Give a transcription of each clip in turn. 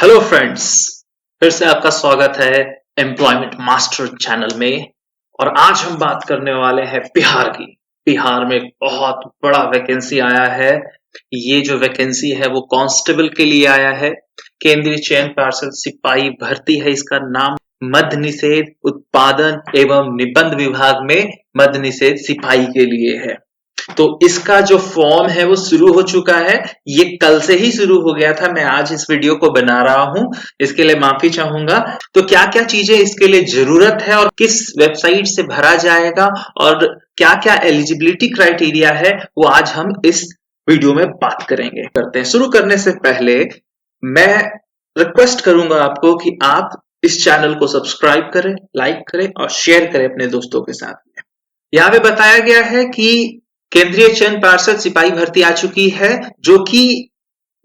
Hello friends, फिर से आपका स्वागत है एम्प्लॉयमेंट मास्टर चैनल में। और आज हम बात करने वाले हैं बिहार की। बिहार में बहुत बड़ा वैकेंसी आया है। ये जो वैकेंसी है वो कांस्टेबल के लिए आया है। केंद्रीय चयन पार्षद सिपाही भर्ती है इसका नाम। मद्य निषेध उत्पादन एवं निबंध विभाग में मद्य निषेध सिपाही के लिए है। तो इसका जो फॉर्म है वो शुरू हो चुका है। ये कल से ही शुरू हो गया था। मैं आज इस वीडियो को बना रहा हूं, इसके लिए माफी चाहूंगा। तो क्या क्या चीजें इसके लिए जरूरत है और किस वेबसाइट से भरा जाएगा और क्या क्या एलिजिबिलिटी क्राइटेरिया है वो आज हम इस वीडियो में बात करेंगे। करते हैं। शुरू करने से पहले मैं रिक्वेस्ट करूंगा आपको कि आप इस चैनल को सब्सक्राइब करें, लाइक करें और शेयर करें अपने दोस्तों के साथ में। यहाँ पे बताया गया है कि केंद्रीय चयन पार्षद सिपाही भर्ती आ चुकी है, जो कि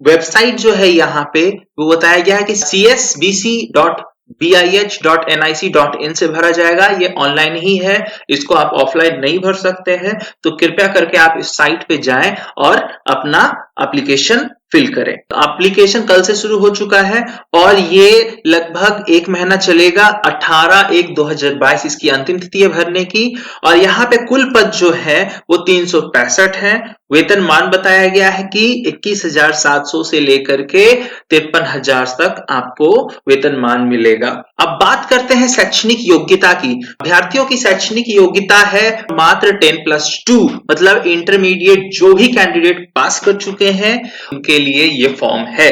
वेबसाइट जो है यहाँ पे वो बताया गया है कि csbc.bih.nic.in से भरा जाएगा। ये ऑनलाइन ही है, इसको आप ऑफलाइन नहीं भर सकते हैं। तो कृपया करके आप इस साइट पे जाएं और अपना एप्लीकेशन फिल करें। तो एप्लीकेशन कल से शुरू हो चुका है और ये लगभग एक महीना चलेगा। 18/1/2022 इसकी अंतिम तिथि है भरने की। और यहाँ पे कुल पद जो है वो 365 है। वेतनमान बताया गया है कि 21,700 से लेकर के 53,000 तक आपको वेतनमान मिलेगा। अब बात करते हैं शैक्षणिक योग्यता की। अभ्यर्थियों की शैक्षणिक योग्यता है मात्र 10+2, मतलब इंटरमीडिएट जो भी कैंडिडेट पास कर चुके हैं उनके लिए ये फॉर्म है।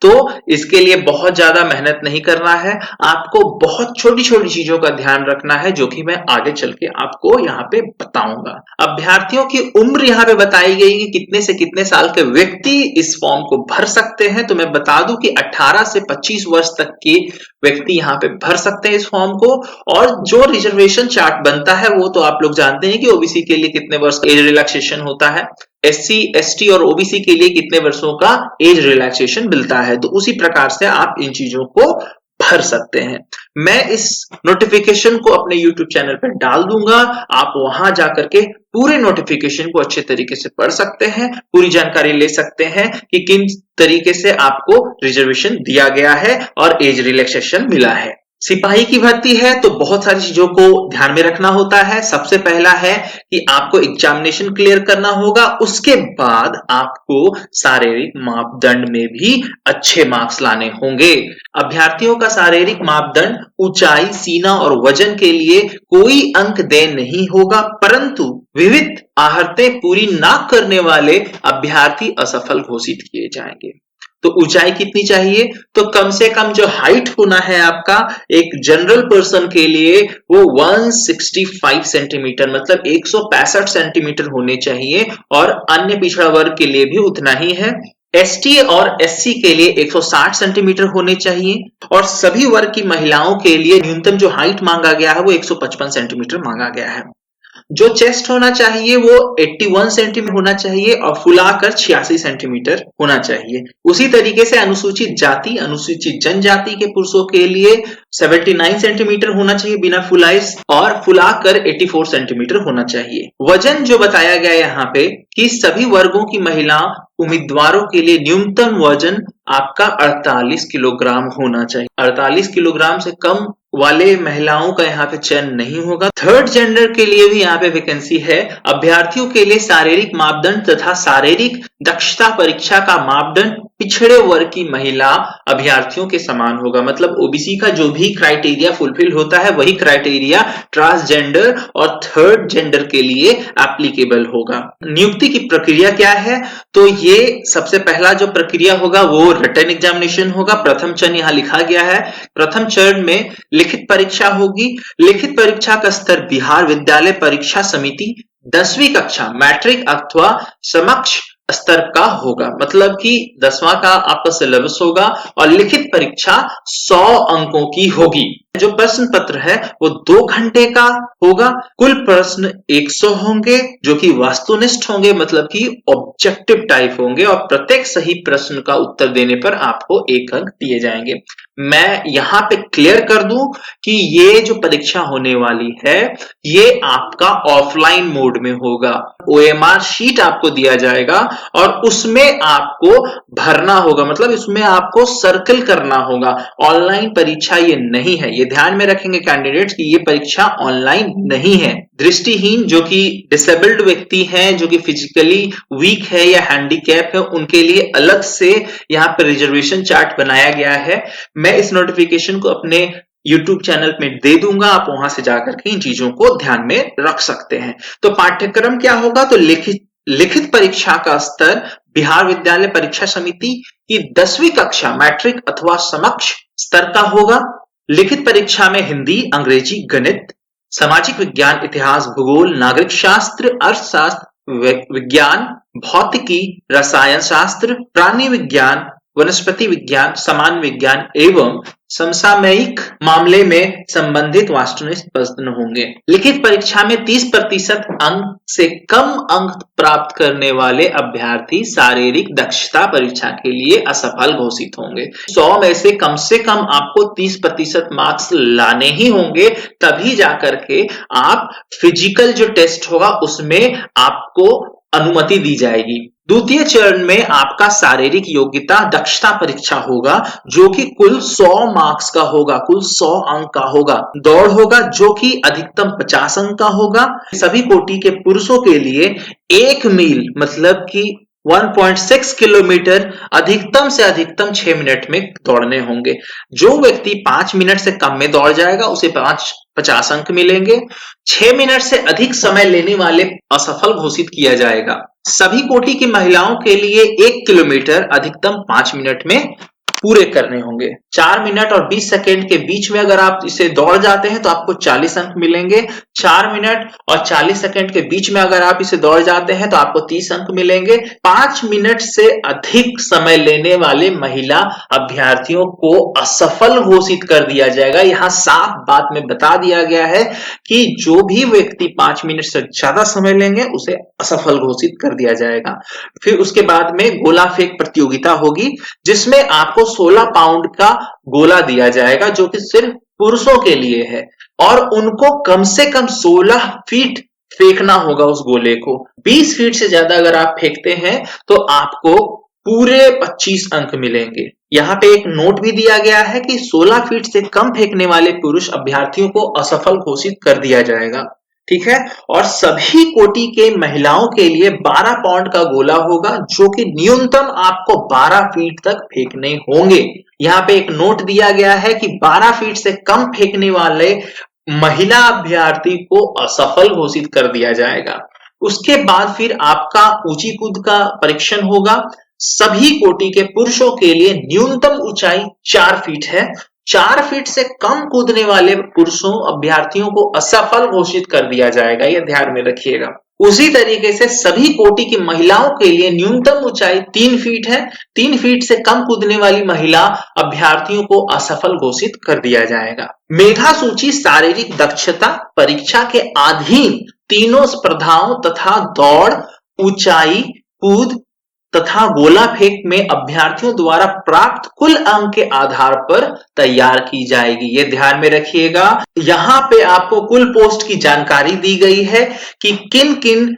तो इसके लिए बहुत ज्यादा मेहनत नहीं करना है, आपको बहुत छोटी छोटी चीजों का ध्यान रखना है, जो कि मैं आगे चल के आपको यहाँ पे बताऊंगा। अभ्यर्थियों की उम्र यहाँ पे बताई गई कि कितने से कितने साल के व्यक्ति इस फॉर्म को भर सकते हैं। तो मैं बता दूं कि 18 से 25 वर्ष तक के व्यक्ति यहाँ पे भर सकते हैं इस फॉर्म को। और जो रिजर्वेशन चार्ट बनता है वो तो आप लोग जानते हैं कि ओबीसी के लिए कितने वर्ष एज रिलैक्सेशन होता है, एससी एसटी और ओबीसी के लिए कितने वर्षों का एज रिलैक्सेशन मिलता है। तो उसी प्रकार से आप इन चीजों को भर सकते हैं। मैं इस नोटिफिकेशन को अपने YouTube चैनल पर डाल दूंगा, आप वहां जाकर के पूरे नोटिफिकेशन को अच्छे तरीके से पढ़ सकते हैं, पूरी जानकारी ले सकते हैं कि किन तरीके से आपको रिजर्वेशन दिया गया है और एज रिलैक्सेशन मिला है। सिपाही की भर्ती है तो बहुत सारी चीजों को ध्यान में रखना होता है। सबसे पहला है कि आपको एग्जामिनेशन क्लियर करना होगा, उसके बाद आपको शारीरिक मापदंड में भी अच्छे मार्क्स लाने होंगे। अभ्यर्थियों का शारीरिक मापदंड ऊंचाई, सीना और वजन के लिए कोई अंक देय नहीं होगा, परंतु विविध आहर्तें पूरी ना करने वाले अभ्यर्थी असफल घोषित किए जाएंगे। तो ऊंचाई कितनी चाहिए? तो कम से कम जो हाइट होना है आपका एक जनरल पर्सन के लिए वो 165 सेंटीमीटर, मतलब 165 सेंटीमीटर होने चाहिए। और अन्य पिछड़ा वर्ग के लिए भी उतना ही है। एसटी और एससी के लिए 160 सेंटीमीटर होने चाहिए। और सभी वर्ग की महिलाओं के लिए न्यूनतम जो हाइट मांगा गया है वो 155 सेंटीमीटर मांगा गया है। जो चेस्ट होना चाहिए वो 81 सेंटीमीटर होना चाहिए और फुलाकर 86 सेंटीमीटर होना चाहिए। उसी तरीके से अनुसूचित जाति, अनुसूचित जनजाति के पुरुषों के लिए 79 सेंटीमीटर होना चाहिए बिना फुलाए और फुलाकर 84 सेंटीमीटर होना चाहिए। वजन जो बताया गया यहाँ पे कि सभी वर्गों की महिला उम्मीदवारों के लिए न्यूनतम वजन आपका 48 किलोग्राम होना चाहिए। 48 किलोग्राम से कम वाले महिलाओं का यहाँ पे चयन नहीं होगा। थर्ड जेंडर के लिए भी यहाँ पे वैकेंसी है। अभ्यर्थियों के लिए शारीरिक मापदंड तथा शारीरिक दक्षता परीक्षा का मापदंड पिछड़े वर्ग की महिला अभ्यर्थियों के समान होगा, मतलब ओबीसी का जो भी क्राइटेरिया फुलफिल होता है वही क्राइटेरिया ट्रांसजेंडर और थर्ड जेंडर के लिए एप्लीकेबल होगा। नियुक्ति की प्रक्रिया क्या है? तो ये सबसे पहला जो प्रक्रिया होगा वो रिटन एग्जामिनेशन होगा। प्रथम चरण यहाँ लिखा गया है। प्रथम चरण में लिखित परीक्षा होगी। लिखित परीक्षा का स्तर बिहार विद्यालय परीक्षा समिति 10वीं कक्षा मैट्रिक अथवा समकक्ष स्तर का होगा, मतलब कि 10वां का आपका सिलेबस होगा और लिखित परीक्षा 100 अंकों की होगी। जो प्रश्न पत्र है वो 2 घंटे का होगा। कुल प्रश्न 100 होंगे जो कि वस्तुनिष्ठ होंगे, मतलब कि ऑब्जेक्टिव टाइप होंगे, और प्रत्येक सही प्रश्न का उत्तर देने पर आपको 1 अंक दिए जाएंगे। मैं यहां पे क्लियर कर दूं कि ये जो परीक्षा होने वाली है ये आपका ऑफलाइन मोड में होगा। OMR शीट आपको दिया जाएगा और उसमें आपको भरना होगा, मतलब इसमें आपको सर्कल करना होगा। ऑनलाइन परीक्षा ये नहीं है, ये ध्यान में रखेंगे कैंडिडेट्स कि ये परीक्षा ऑनलाइन नहीं है। दृष्टिहीन जो कि डिसेबल्ड व्यक्ति हैं, जो कि फिजिकली वीक है या हैंडीकैप है, उनके लिए अलग से यहाँ पर रिजर्वेशन चार्ट बनाया गया है। मैं इस नोटिफिकेशन को अपने YouTube चैनल में दे दूंगा, आप वहां से जाकर के इन चीजों को ध्यान में रख सकते हैं। तो पाठ्यक्रम क्या होगा, तो लिखित परीक्षा का स्तर बिहार विद्यालय परीक्षा समिति की 10वीं कक्षा मैट्रिक अथवा समकक्ष स्तर का होगा। लिखित परीक्षा में हिंदी, अंग्रेजी, गणित, सामाजिक विज्ञान, इतिहास, भूगोल, नागरिक शास्त्र, अर्थशास्त्र, विज्ञान, भौतिकी, रसायन शास्त्र, प्राणी विज्ञान, वनस्पति विज्ञान, सामान्य विज्ञान एवं समसामयिक मामले में संबंधित वस्तुनिष्ठ प्रश्न होंगे। लिखित परीक्षा में 30% अंक से कम अंक प्राप्त करने वाले अभ्यर्थी शारीरिक दक्षता परीक्षा के लिए असफल घोषित होंगे। 100 में से कम आपको 30% मार्क्स लाने ही होंगे, तभी जाकर के आप फिजिकल जो टेस्ट होगा उसमें आपको अनुमति दी जाएगी। द्वितीय चरण में आपका शारीरिक योग्यता दक्षता परीक्षा होगा जो कि कुल 100 मार्क्स का होगा, कुल 100 अंक का होगा। दौड़ होगा जो कि अधिकतम 50 अंक का होगा। सभी कोटि के पुरुषों के लिए 1 मील मतलब कि 1.6 किलोमीटर अधिकतम से अधिकतम 6 मिनट में दौड़ने होंगे। जो व्यक्ति 5 मिनट से कम में दौड़ जाएगा उसे 50 अंक मिलेंगे। 6 मिनट से अधिक समय लेने वाले असफल घोषित किया जाएगा। सभी कोटि की महिलाओं के लिए 1 किलोमीटर अधिकतम 5 मिनट में पूरे करने होंगे। 4 मिनट और 20 सेकेंड के बीच में अगर आप इसे दौड़ जाते हैं तो आपको 40 अंक मिलेंगे। 4 मिनट और 40 सेकेंड के बीच में अगर आप इसे दौड़ जाते हैं तो आपको 30 अंक मिलेंगे। 5 मिनट से अधिक समय लेने वाले महिला अभ्यर्थियों को असफल घोषित कर दिया जाएगा। यहां साफ बात में बता दिया गया है कि जो भी व्यक्ति 5 मिनट से ज्यादा समय लेंगे उसे असफल घोषित कर दिया जाएगा। फिर उसके बाद में गोला फेंक प्रतियोगिता होगी जिसमें आपको 16 पाउंड का गोला दिया जाएगा जो कि सिर्फ पुरुषों के लिए है और उनको कम से कम 16 फीट फेंकना होगा उस गोले को। 20 फीट से ज्यादा अगर आप फेंकते हैं तो आपको पूरे 25 अंक मिलेंगे। यहाँ पे एक नोट भी दिया गया है कि 16 फीट से कम फेंकने वाले पुरुष अभ्यर्थियों को असफल घोषित कर दिया जाएगा। ठीक है, और सभी कोटि के महिलाओं के लिए 12 पाउंड का गोला होगा जो कि न्यूनतम आपको 12 फीट तक फेंकने होंगे। यहाँ पे एक नोट दिया गया है कि 12 फीट से कम फेंकने वाले महिला अभ्यर्थी को असफल घोषित कर दिया जाएगा। उसके बाद फिर आपका ऊंची कूद का परीक्षण होगा। सभी कोटि के पुरुषों के लिए न्यूनतम ऊंचाई 4 फीट है। 4 फीट से कम कूदने वाले पुरुषों अभ्यर्थियों को असफल घोषित कर दिया जाएगा, यह ध्यान में रखिएगा। उसी तरीके से सभी कोटि की महिलाओं के लिए न्यूनतम ऊंचाई 3 फीट है। 3 फीट से कम कूदने वाली महिला अभ्यर्थियों को असफल घोषित कर दिया जाएगा। मेधा सूची शारीरिक दक्षता परीक्षा के अधीन तीनों स्पर्धाओं तथा दौड़, ऊंचाई कूद तथा गोला फेंक में अभ्यर्थियों द्वारा प्राप्त कुल अंक के आधार पर तैयार की जाएगी। ये ध्यान में रखिएगा। यहां पे आपको कुल पोस्ट की जानकारी दी गई है कि किन किन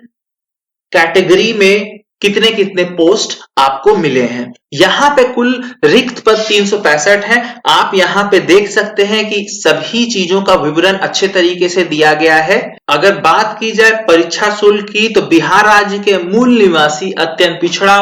कैटेगरी में कितने कितने पोस्ट आपको मिले हैं। यहां पे कुल रिक्त पद 365 है। आप यहां पे देख सकते हैं कि सभी चीजों का विवरण अच्छे तरीके से दिया गया है। अगर बात की जाए परीक्षा शुल्क की तो बिहार राज्य के मूल निवासी अत्यंत पिछड़ा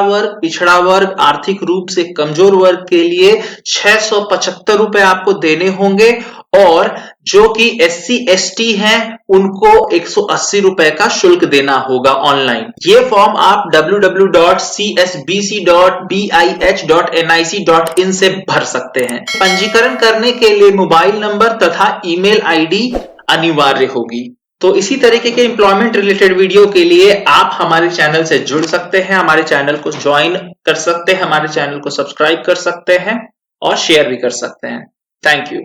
वर्ग आर्थिक रूप से कमजोर वर्ग के लिए 675 रुपए आपको देने होंगे और जो कि SC ST हैं उनको 180 रुपए का शुल्क देना होगा ऑनलाइन। ये फॉर्म आप www.csbc.bih.nic.in से भर सकते हैं। पंजीकरण करने के लिए मोबाइल नंबर तथा ईमेल आईडी अनिवार्य होगी। तो इसी तरीके के एम्प्लॉयमेंट रिलेटेड वीडियो के लिए आप हमारे चैनल से जुड़ सकते हैं, हमारे चैनल को ज्वाइन कर सकते हैं, हमारे चैनल को सब्सक्राइब कर सकते हैं और शेयर भी कर सकते हैं। Thank you.